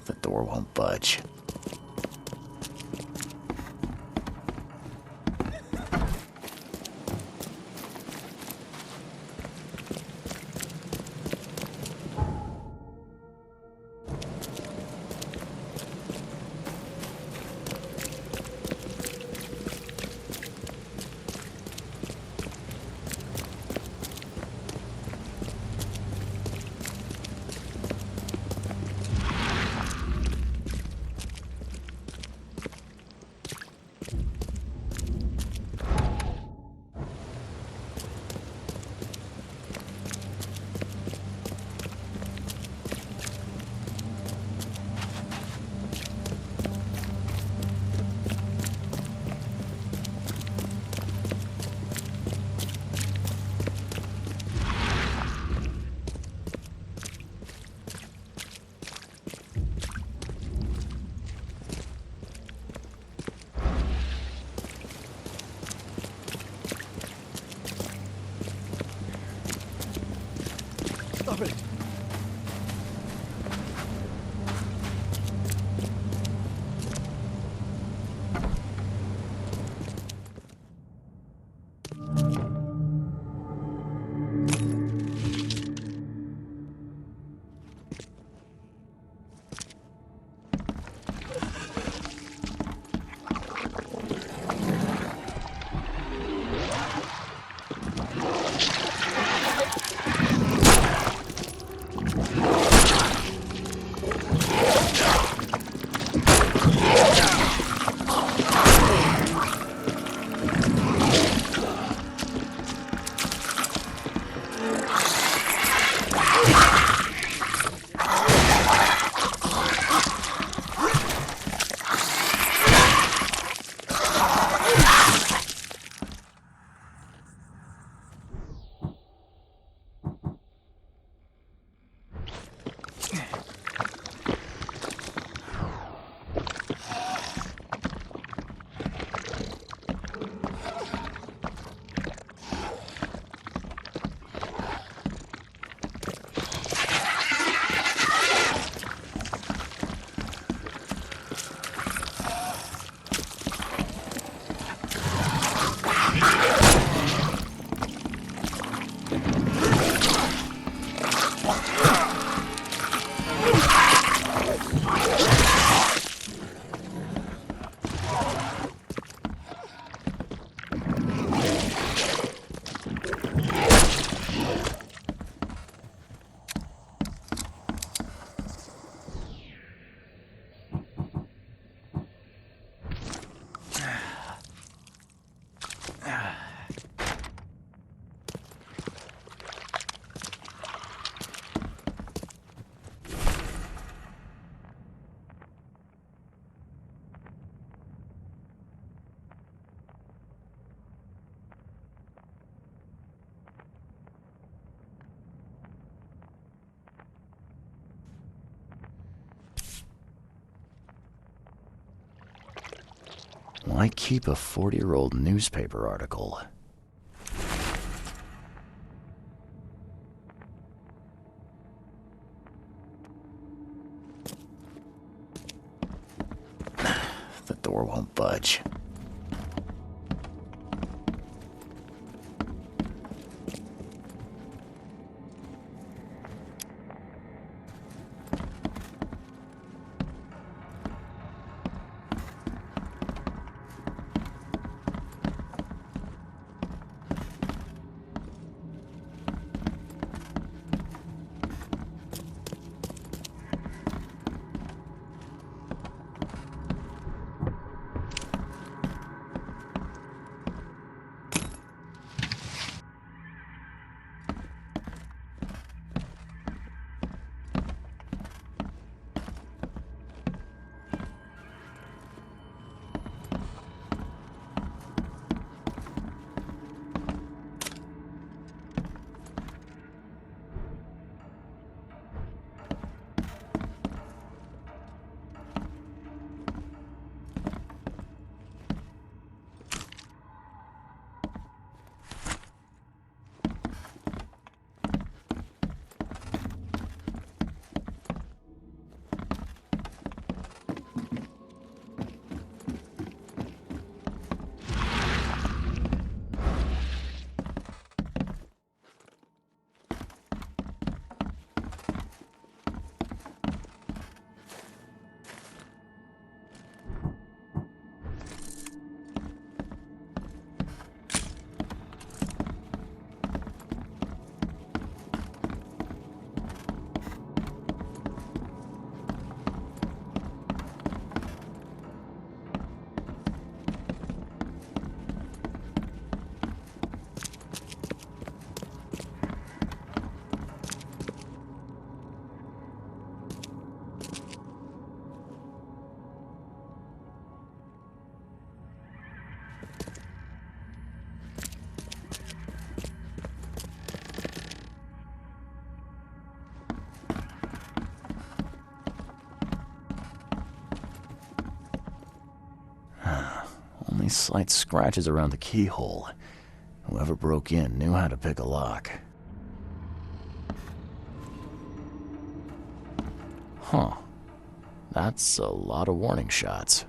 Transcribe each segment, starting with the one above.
The door won't budge. Stop it! Why keep a 40-year-old newspaper article? The door won't budge. Only slight scratches around the keyhole. Whoever broke in knew how to pick a lock. Huh. That's a lot of warning shots.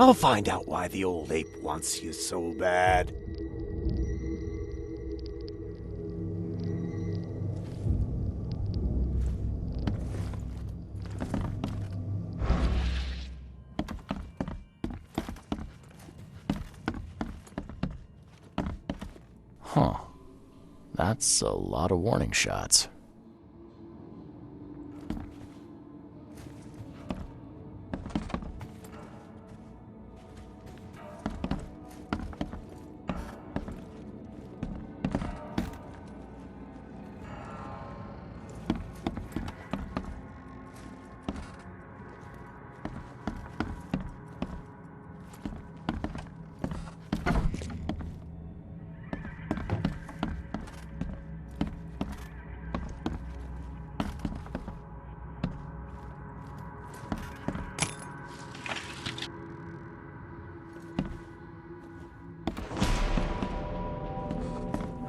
I'll find out why the old ape wants you so bad. Huh. That's a lot of warning shots.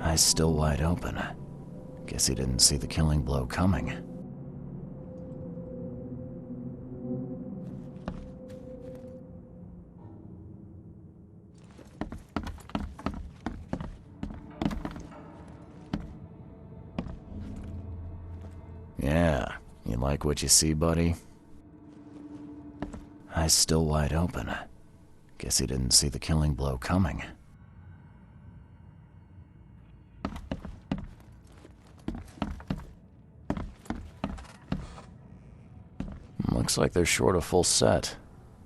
Eyes still wide open. Guess he didn't see the killing blow coming. Yeah, you like what you see, buddy? Eyes still wide open. Guess he didn't see the killing blow coming. Looks like they're short a full set.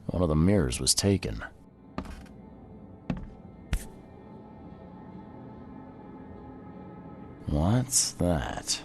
One of the mirrors was taken. What's that?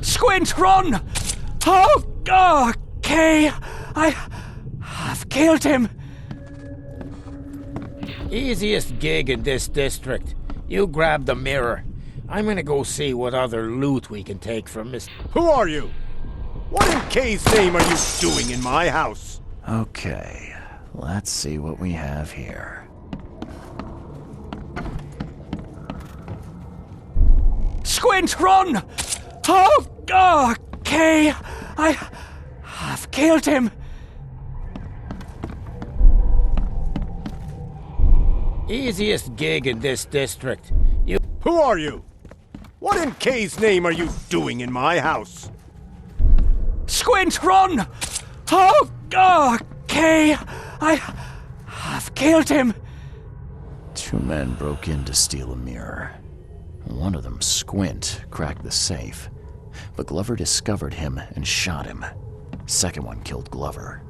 Squint, run! Oh, okay. I've killed him. Easiest gig in this district. You grab the mirror. I'm gonna go see what other loot we can take from Miss... Who are you? What in K's name are you doing in my house? Okay, let's see what we have here. Squint, run! Oh, okay. I've killed him. Easiest gig in this district. You... Who are you? What in K's name are you doing in my house? Squint, run! Oh, okay. I've killed him. Two men broke in to steal a mirror. One of them, Squint, cracked the safe, but Glover discovered him and shot him. Second one killed Glover.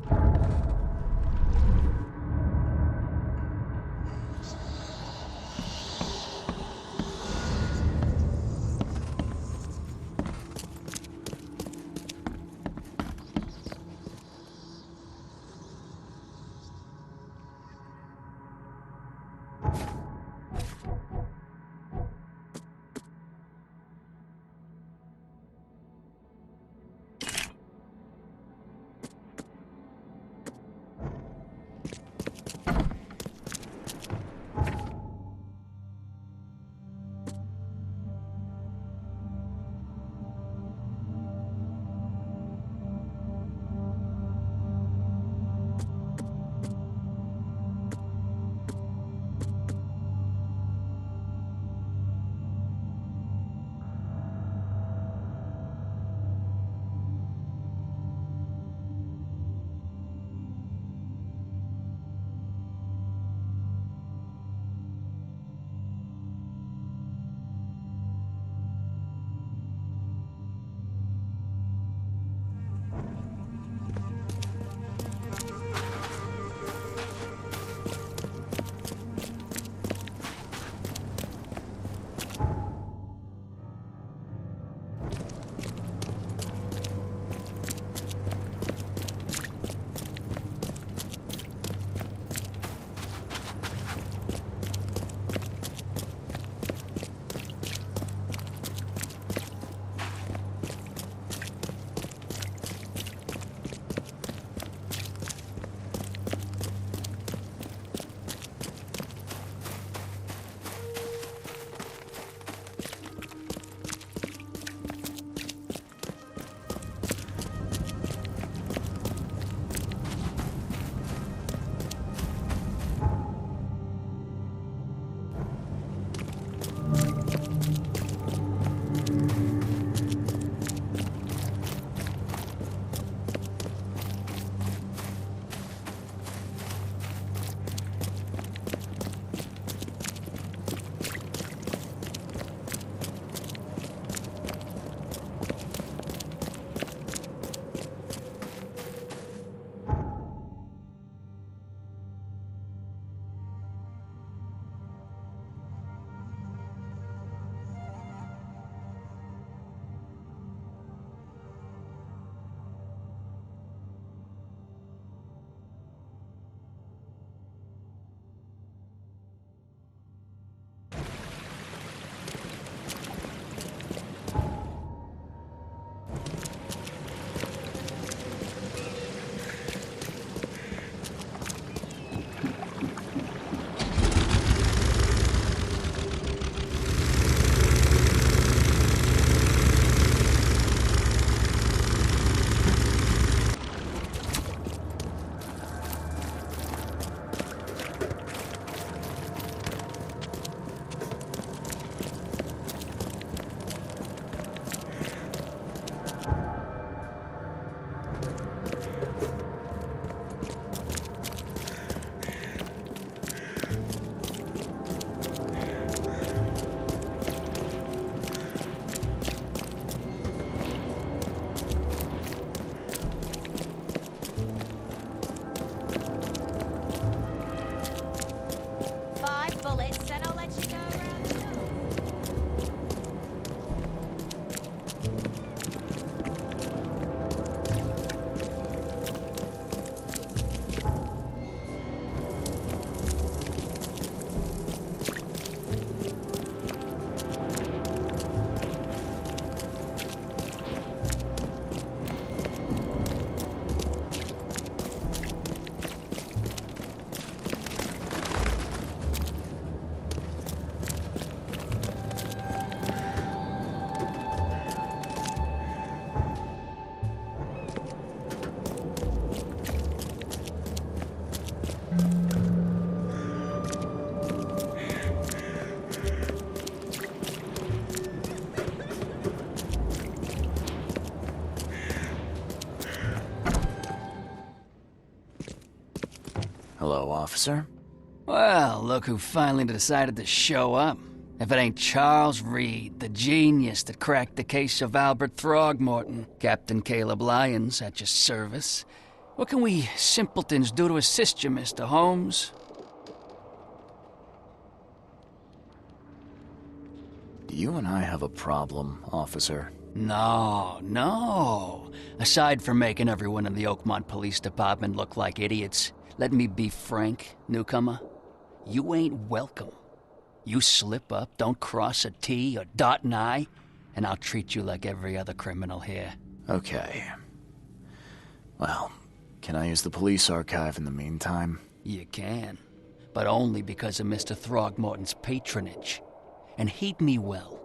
Hello, officer. Well, look who finally decided to show up. If it ain't Charles Reed, the genius that cracked the case of Albert Throgmorton. Captain Caleb Lyons at your service. What can we simpletons do to assist you, Mr. Holmes? Do you and I have a problem, officer? No. Aside from making everyone in the Oakmont Police Department look like idiots, let me be frank, newcomer. You ain't welcome. You slip up, don't cross a T or dot an I, and I'll treat you like every other criminal here. Okay. Well, can I use the police archive in the meantime? You can, but only because of Mr. Throgmorton's patronage. And heed me well,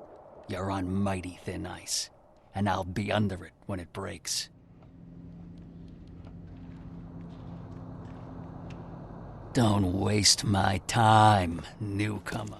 you're on mighty thin ice, and I'll be under it when it breaks. Don't waste my time, newcomer.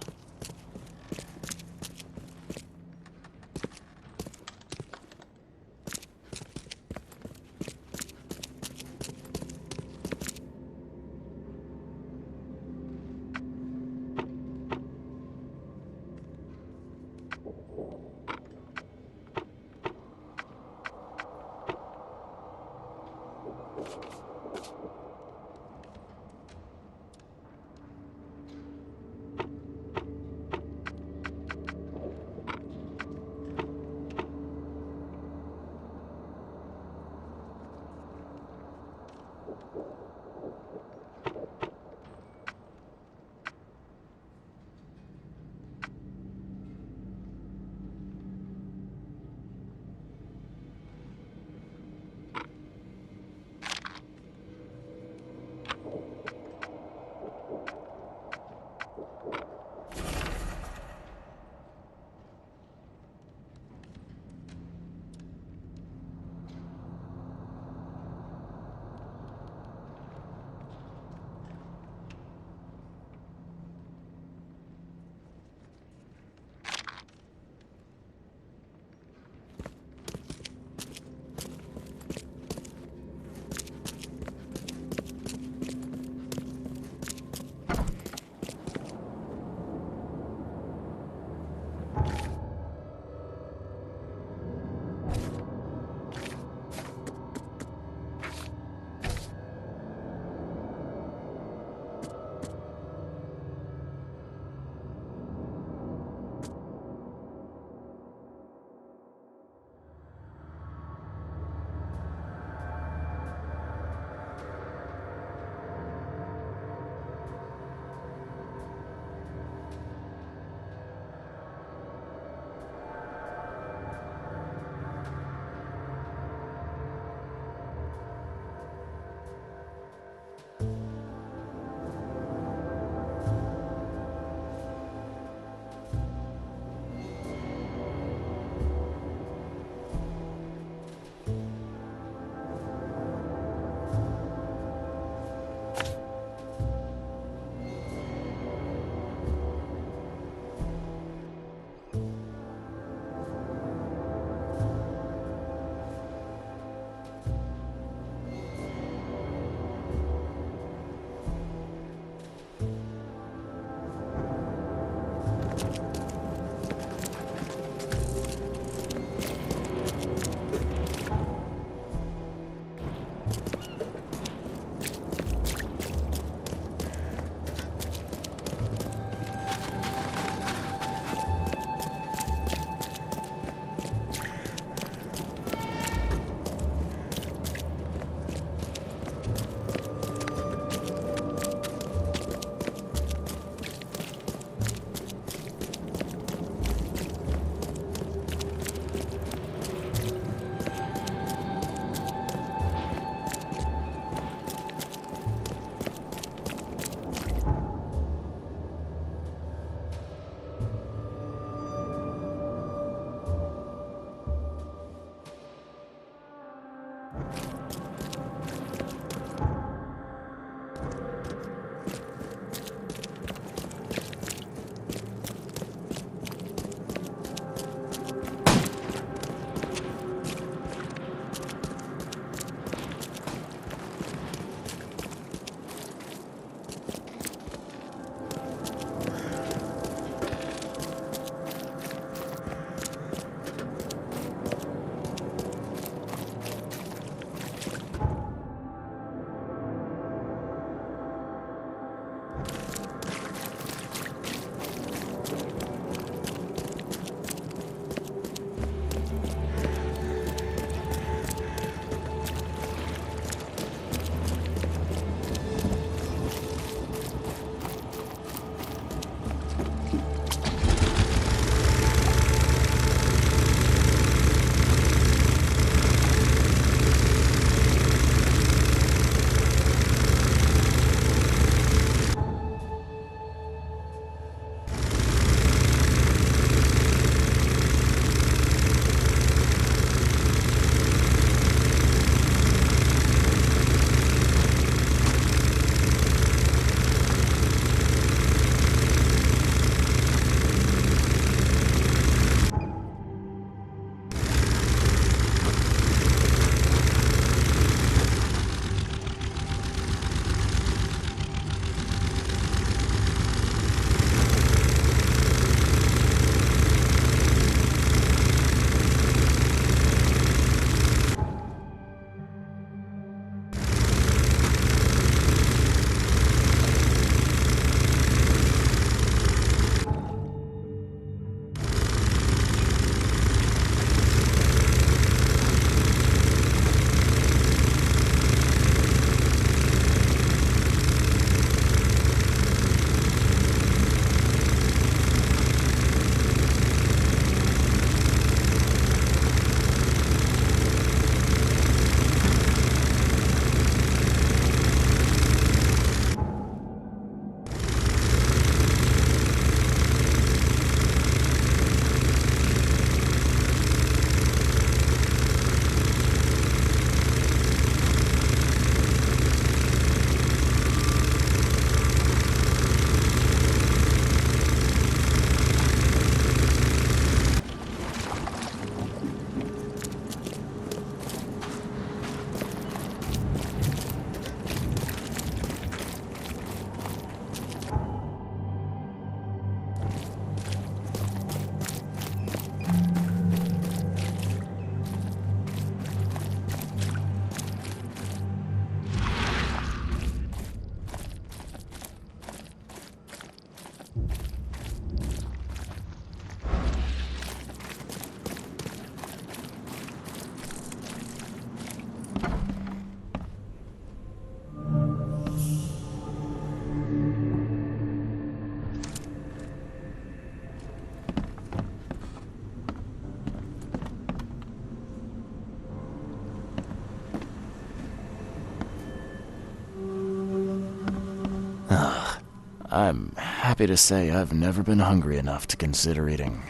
I'm happy to say I've never been hungry enough to consider eating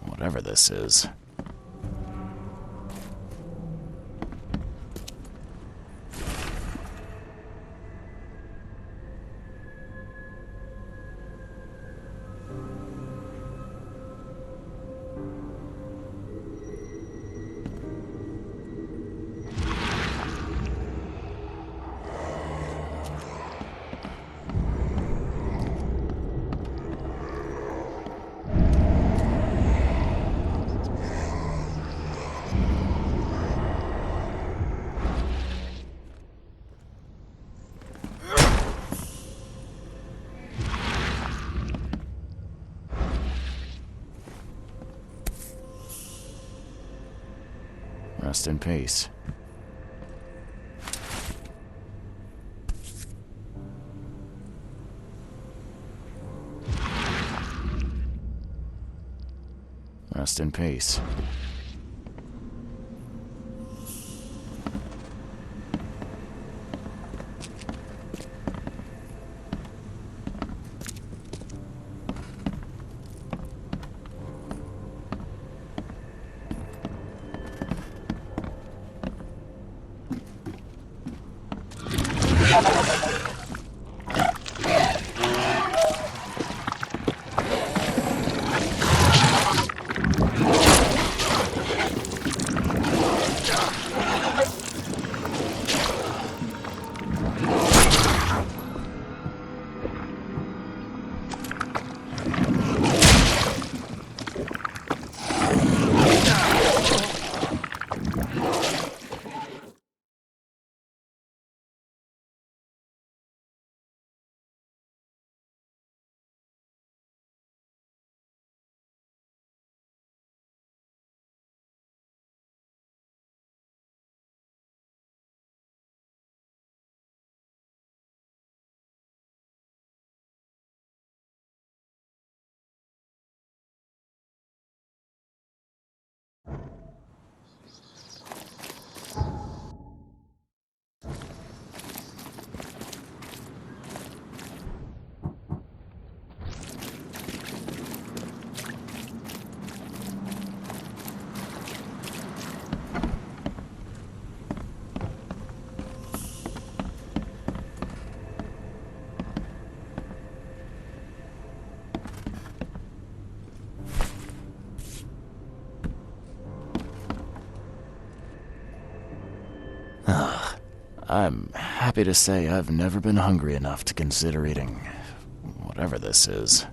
whatever this is. Rest in peace. Rest in peace. I'm happy to say I've never been hungry enough to consider eating whatever this is.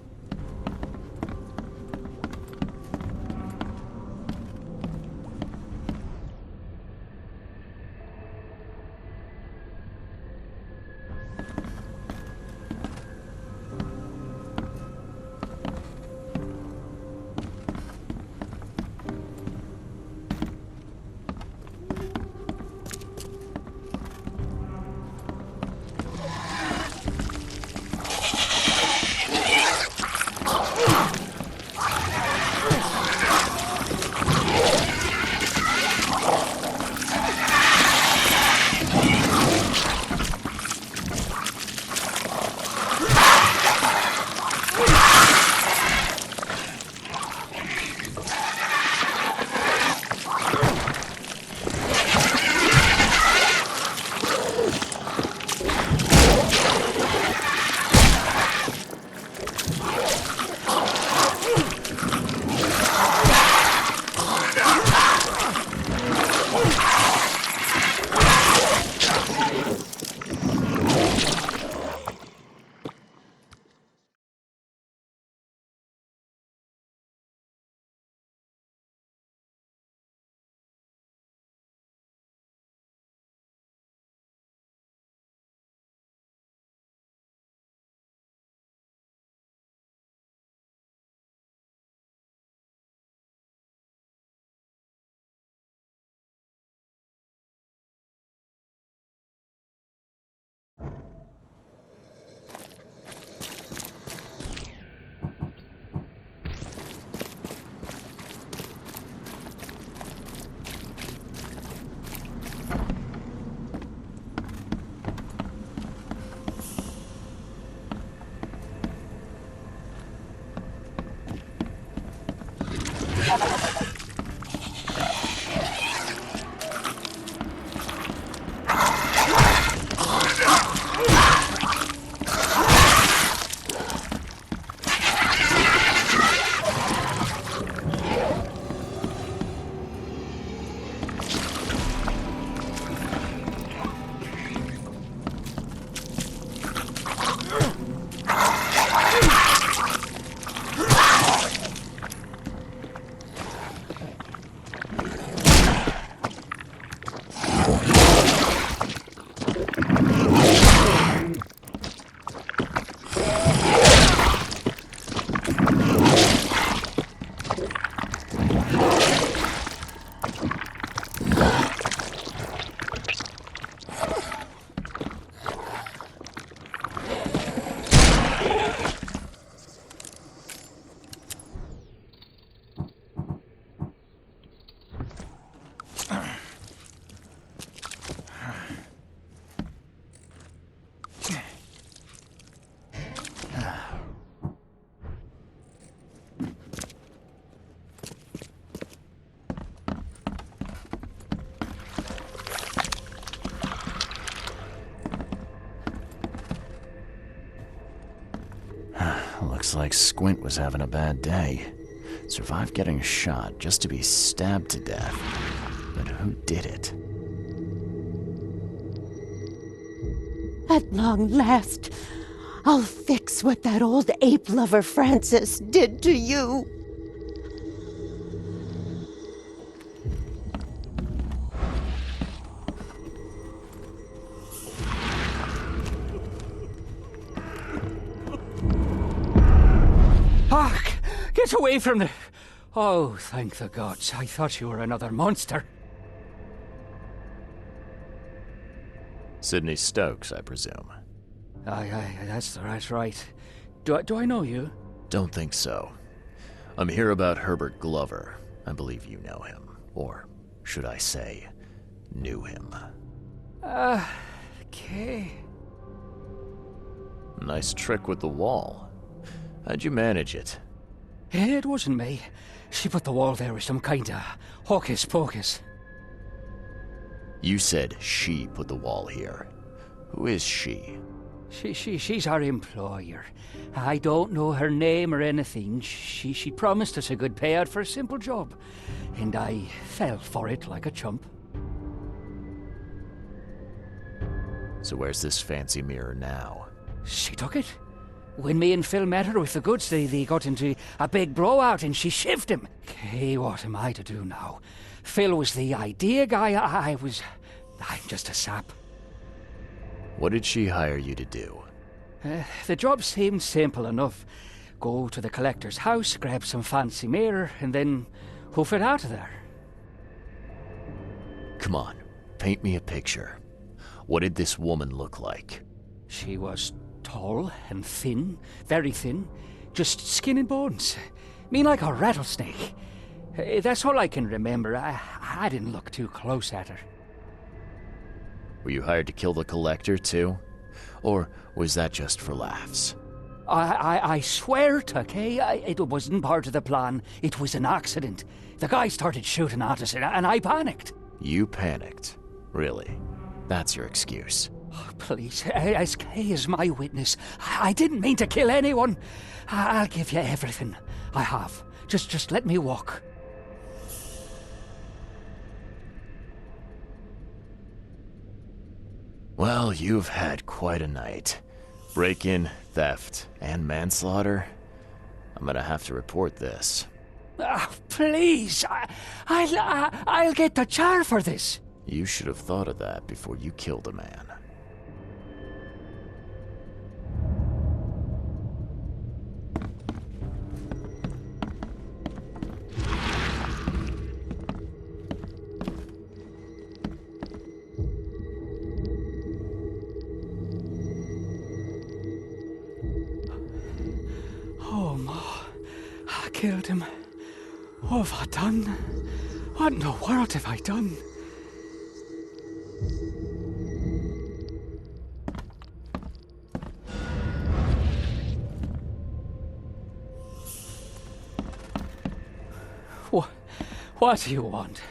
Looks like Squint was having a bad day. Survived getting shot just to be stabbed to death. But who did it? At long last, I'll fix what that old ape lover Francis did to you. Ah, get away from the... Oh, thank the gods. I thought you were another monster. Sidney Stokes, I presume. Aye, that's right. Do I know you? Don't think so. I'm here about Herbert Glover. I believe you know him. Or should I say, knew him. Okay. Nice trick with the wall. How'd you manage it? It wasn't me. She put the wall there with some kind of hocus pocus. You said she put the wall here. Who is she? She's our employer. I don't know her name or anything. She promised us a good payout for a simple job. And I fell for it like a chump. So where's this fancy mirror now? She took it. When me and Phil met her with the goods, they got into a big blowout and she shivved him. Okay, what am I to do now? Phil was the idea guy, I'm just a sap. What did she hire you to do? The job seemed simple enough. Go to the collector's house, grab some fancy mirror, and then hoof it out of there. Come on, paint me a picture. What did this woman look like? She was tall and thin, very thin, just skin and bones. Mean like a rattlesnake. That's all I can remember. I didn't look too close at her. Were you hired to kill the collector too? Or was that just for laughs? I swear to Kay, it wasn't part of the plan. It was an accident. The guy started shooting at us and I panicked. You panicked? Really? That's your excuse? Oh, please, as Kay is my witness, I didn't mean to kill anyone. I'll give you everything. I have. Just let me walk. Well, you've had quite a night. Break-in, theft, and manslaughter. I'm gonna have to report this. Please, I'll get the char for this. You should have thought of that before you killed a man. Oh, Ma, I killed him. What have I done? What in the world have I done? What do you want?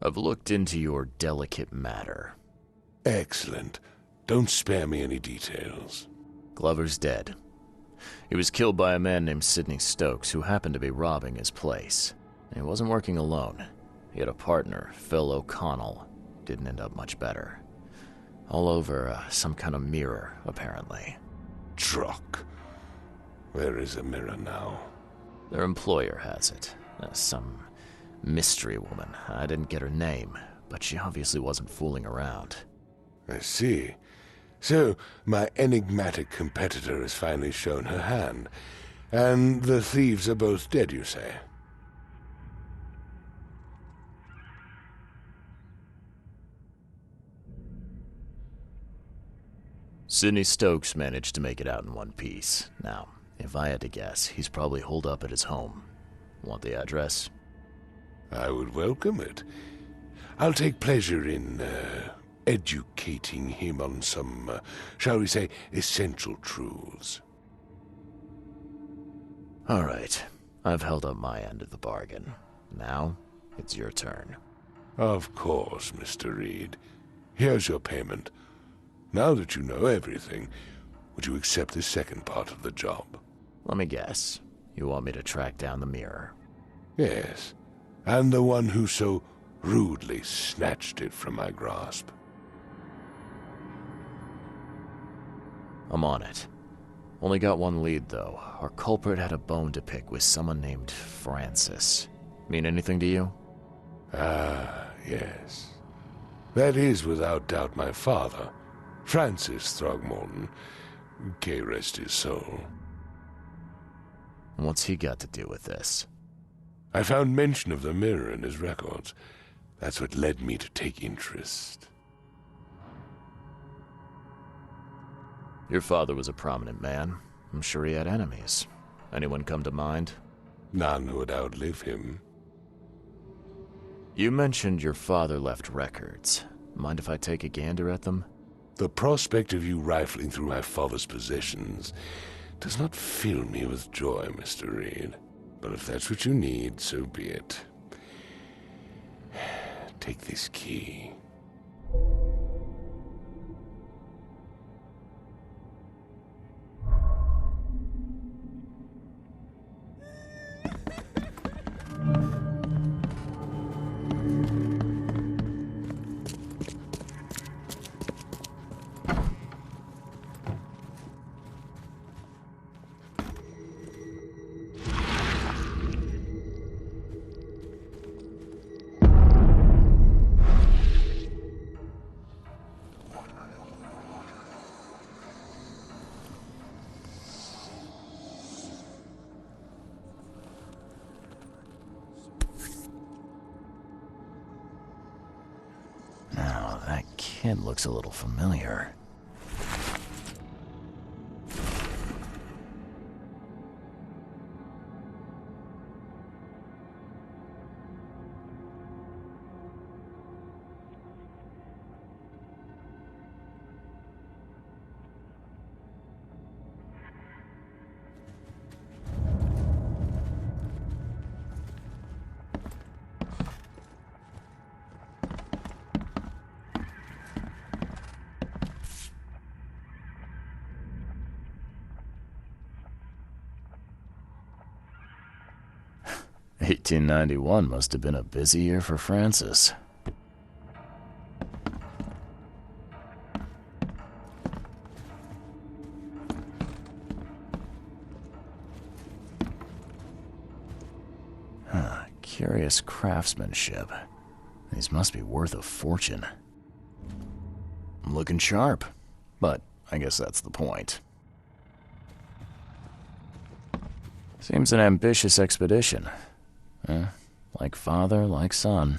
I've looked into your delicate matter. Excellent. Don't spare me any details. Glover's dead. He was killed by a man named Sidney Stokes, who happened to be robbing his place. And he wasn't working alone. He had a partner, Phil O'Connell. Didn't end up much better. All over some kind of mirror, apparently. Truck. Where is the mirror now? Their employer has it. Some mystery woman. I didn't get her name, but she obviously wasn't fooling around. I see. So, my enigmatic competitor has finally shown her hand. And the thieves are both dead, you say? Sidney Stokes managed to make it out in one piece. Now, if I had to guess, he's probably holed up at his home. Want the address? I would welcome it. I'll take pleasure in, educating him on some, shall we say, essential truths. All right. I've held up my end of the bargain. Now, it's your turn. Of course, Mr. Reed. Here's your payment. Now that you know everything, would you accept the second part of the job? Let me guess. You want me to track down the mirror? Yes, and the one who so rudely snatched it from my grasp. I'm on it. Only got one lead, though. Our culprit had a bone to pick with someone named Francis. Mean anything to you? Ah, yes. That is without doubt my father, Francis Throgmorton. May rest his soul. What's he got to do with this? I found mention of the mirror in his records. That's what led me to take interest. Your father was a prominent man. I'm sure he had enemies. Anyone come to mind? None who would outlive him. You mentioned your father left records. Mind if I take a gander at them? The prospect of you rifling through my father's possessions does not fill me with joy, Mr. Reed. But if that's what you need, so be it. Take this key. Now, that kid looks a little familiar. "1891 must have been a busy year for Francis." Curious craftsmanship. These must be worth a fortune. I'm looking sharp, but I guess that's the point. Seems an ambitious expedition. Like father, like son.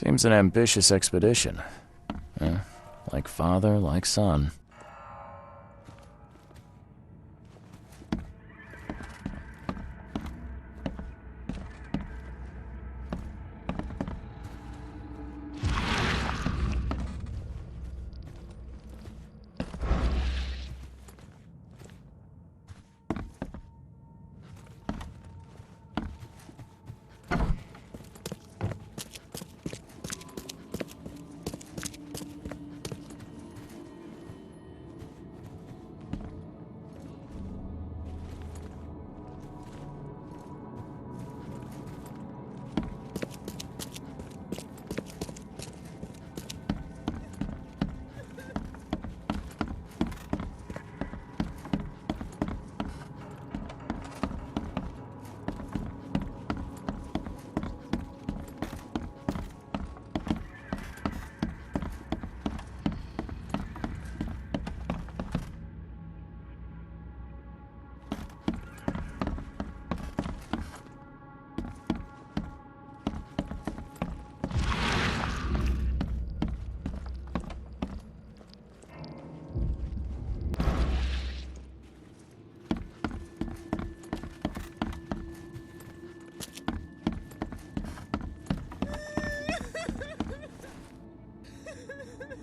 Seems an ambitious expedition. Like father, like son.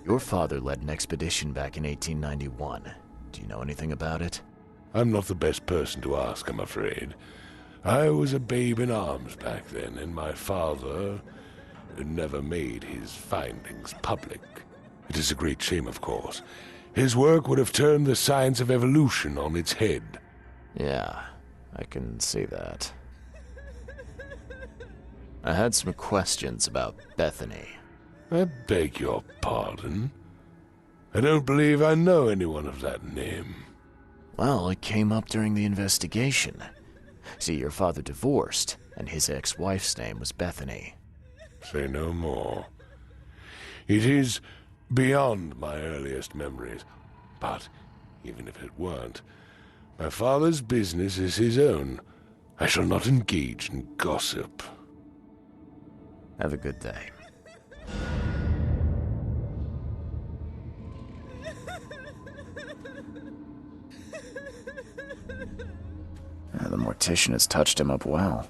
Your father led an expedition back in 1891. Do you know anything about it? I'm not the best person to ask, I'm afraid. I was a babe in arms back then, and my father never made his findings public. It is a great shame, of course. His work would have turned the science of evolution on its head. Yeah, I can see that. I had some questions about Bethany. I beg your pardon. I don't believe I know anyone of that name. Well, it came up during the investigation. See, your father divorced, and his ex-wife's name was Bethany. Say no more. It is beyond my earliest memories. But even if it weren't, my father's business is his own. I shall not engage in gossip. Have a good day. The mortician has touched him up well.